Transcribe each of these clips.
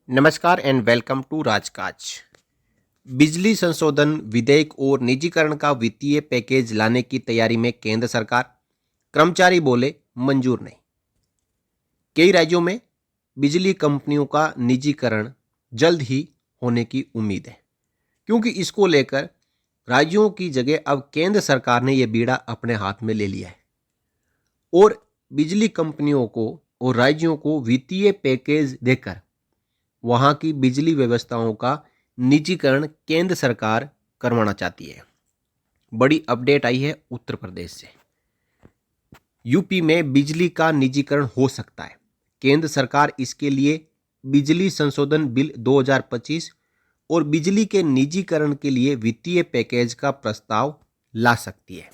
नमस्कार and welcome to राजकाज। बिजली संशोधन विधेयक और निजीकरण का वित्तीय पैकेज लाने की तैयारी में केंद्र सरकार। कर्मचारी बोले मंजूर नहीं। कई राज्यों में बिजली कंपनियों का निजीकरण जल्द ही होने की उम्मीद है, क्योंकि इसको लेकर राज्यों की जगह अब केंद्र सरकार ने यह बीड़ा अपने हाथ में ले लिया है और बिजली कंपनियों को और राज्यों को वित्तीय पैकेज देकर वहां की बिजली व्यवस्थाओं का निजीकरण केंद्र सरकार करवाना चाहती है। बड़ी अपडेट आई है उत्तर प्रदेश से। यूपी में बिजली का निजीकरण हो सकता है। केंद्र सरकार इसके लिए बिजली संशोधन बिल 2025 और बिजली के निजीकरण के लिए वित्तीय पैकेज का प्रस्ताव ला सकती है।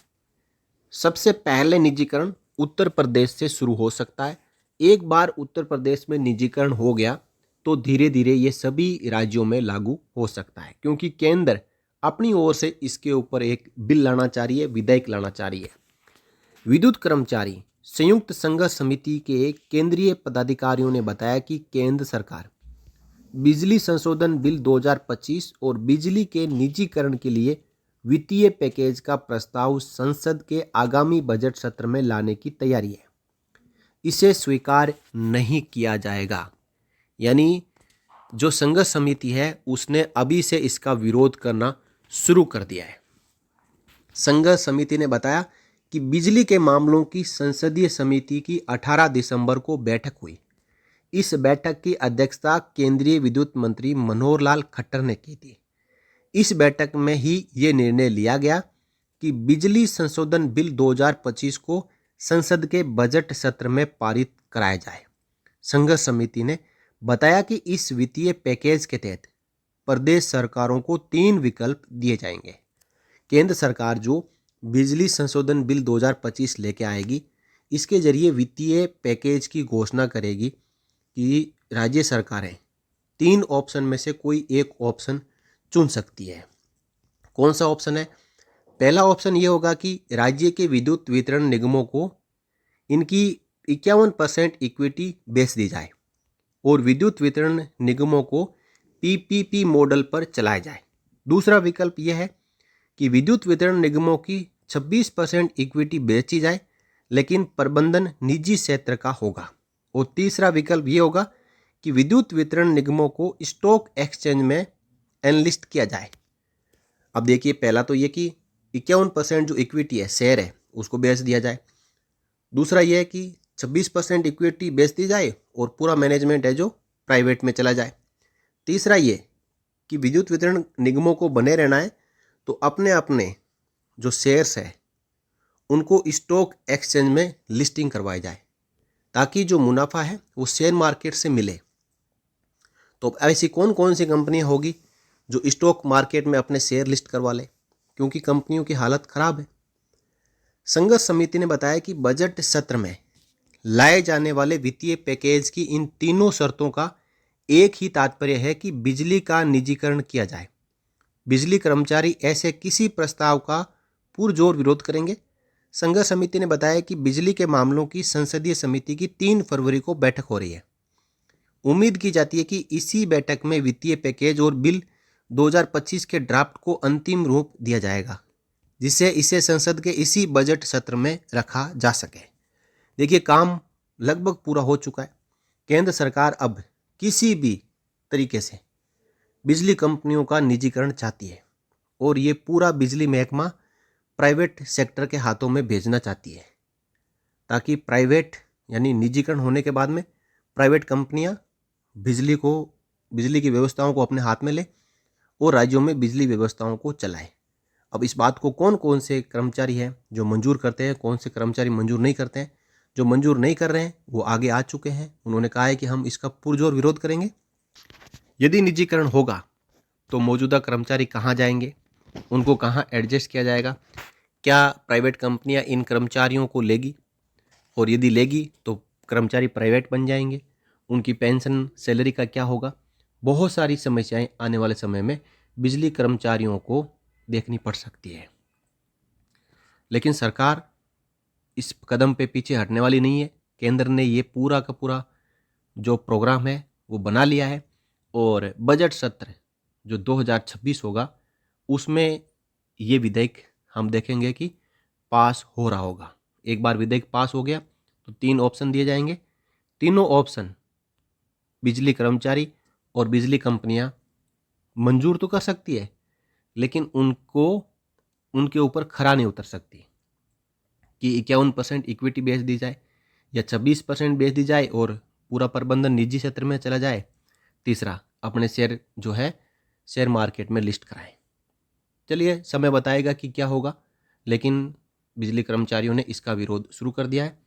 सबसे पहले निजीकरण उत्तर प्रदेश से शुरू हो सकता है। एक बार उत्तर प्रदेश में निजीकरण हो गया तो धीरे धीरे ये सभी राज्यों में लागू हो सकता है, क्योंकि केंद्र अपनी ओर से इसके ऊपर एक बिल लाना चाह रही है, विधेयक लाना चाह रही है। विद्युत कर्मचारी संयुक्त संघर्ष समिति के केंद्रीय पदाधिकारियों ने बताया कि केंद्र सरकार बिजली संशोधन बिल 2025 और बिजली के निजीकरण के लिए वित्तीय पैकेज का प्रस्ताव संसद के आगामी बजट सत्र में लाने की तैयारी है। इसे स्वीकार नहीं किया जाएगा। यानी जो संघर्ष समिति है उसने अभी से इसका विरोध करना शुरू कर दिया है। संघर्ष समिति ने बताया कि बिजली के मामलों की संसदीय समिति की 18 दिसंबर को बैठक हुई। इस बैठक की अध्यक्षता केंद्रीय विद्युत मंत्री मनोहर लाल खट्टर ने की थी। इस बैठक में ही ये निर्णय लिया गया कि बिजली संशोधन बिल 2025 को संसद के बजट सत्र में पारित कराया जाए। संघर्ष समिति ने बताया कि इस वित्तीय पैकेज के तहत प्रदेश सरकारों को 3 विकल्प दिए जाएंगे। केंद्र सरकार जो बिजली संशोधन बिल 2025 लेके आएगी, इसके जरिए वित्तीय पैकेज की घोषणा करेगी कि राज्य सरकारें 3 ऑप्शन में से कोई एक ऑप्शन चुन सकती है। कौन सा ऑप्शन है? पहला ऑप्शन ये होगा कि राज्य के विद्युत वितरण निगमों को इनकी 51% इक्विटी बेच दी जाए और विद्युत वितरण निगमों को पीपीपी मॉडल पर चलाया जाए। दूसरा विकल्प यह है कि विद्युत वितरण निगमों की 26% इक्विटी बेची जाए, लेकिन प्रबंधन निजी क्षेत्र का होगा। और तीसरा विकल्प यह होगा कि विद्युत वितरण निगमों को स्टॉक एक्सचेंज में एनलिस्ट किया जाए। अब देखिए, पहला तो ये कि 51% जो इक्विटी है, शेयर है, उसको बेच दिया जाए। दूसरा यह है कि 26% इक्विटी बेच दी जाए और पूरा मैनेजमेंट है जो प्राइवेट में चला जाए। तीसरा ये कि विद्युत वितरण निगमों को बने रहना है तो अपने अपने जो शेयर्स है उनको स्टॉक एक्सचेंज में लिस्टिंग करवाई जाए, ताकि जो मुनाफा है वो शेयर मार्केट से मिले। तो ऐसी कौन कौन सी कंपनियां होगी जो स्टॉक मार्केट में अपने शेयर लिस्ट करवा ले, क्योंकि कंपनियों की हालत खराब है। संघर्ष समिति ने बताया कि बजट सत्र में लाए जाने वाले वित्तीय पैकेज की इन तीनों शर्तों का एक ही तात्पर्य है कि बिजली का निजीकरण किया जाए। बिजली कर्मचारी ऐसे किसी प्रस्ताव का पुरजोर विरोध करेंगे। संघर्ष समिति ने बताया कि बिजली के मामलों की संसदीय समिति की 3 फरवरी को बैठक हो रही है। उम्मीद की जाती है कि इसी बैठक में वित्तीय पैकेज और बिल 2025 के ड्राफ्ट को अंतिम रूप दिया जाएगा, जिससे इसे संसद के इसी बजट सत्र में रखा जा सके। देखिए, काम लगभग पूरा हो चुका है। केंद्र सरकार अब किसी भी तरीके से बिजली कंपनियों का निजीकरण चाहती है और ये पूरा बिजली महकमा प्राइवेट सेक्टर के हाथों में भेजना चाहती है, ताकि प्राइवेट यानी निजीकरण होने के बाद में प्राइवेट कंपनियां बिजली की व्यवस्थाओं को अपने हाथ में ले और राज्यों में बिजली व्यवस्थाओं को चलाए। अब इस बात को कौन कौन से कर्मचारी हैं जो मंजूर करते हैं, कौन से कर्मचारी मंजूर नहीं करते हैं। जो मंजूर नहीं कर रहे हैं वो आगे आ चुके हैं। उन्होंने कहा है कि हम इसका पुरजोर विरोध करेंगे। यदि निजीकरण होगा तो मौजूदा कर्मचारी कहाँ जाएंगे, उनको कहाँ एडजस्ट किया जाएगा, क्या प्राइवेट कंपनियां इन कर्मचारियों को लेगी, और यदि लेगी तो कर्मचारी प्राइवेट बन जाएंगे, उनकी पेंशन सैलरी का क्या होगा। बहुत सारी समस्याएं आने वाले समय में बिजली कर्मचारियों को देखनी पड़ सकती है। लेकिन सरकार इस कदम पे पीछे हटने वाली नहीं है। केंद्र ने ये पूरा का पूरा जो प्रोग्राम है वो बना लिया है और बजट सत्र जो 2026 होगा उसमें ये विधेयक हम देखेंगे कि पास हो रहा होगा। एक बार विधेयक पास हो गया तो 3 ऑप्शन दिए जाएंगे। तीनों ऑप्शन बिजली कर्मचारी और बिजली कंपनियां मंजूर तो कर सकती है, लेकिन उनके ऊपर खरा नहीं उतर सकती कि 51% इक्विटी बेच दी जाए या 26% बेच दी जाए और पूरा प्रबंधन निजी क्षेत्र में चला जाए। तीसरा, अपने शेयर जो है शेयर मार्केट में लिस्ट कराएं। चलिए, समय बताएगा कि क्या होगा, लेकिन बिजली कर्मचारियों ने इसका विरोध शुरू कर दिया है।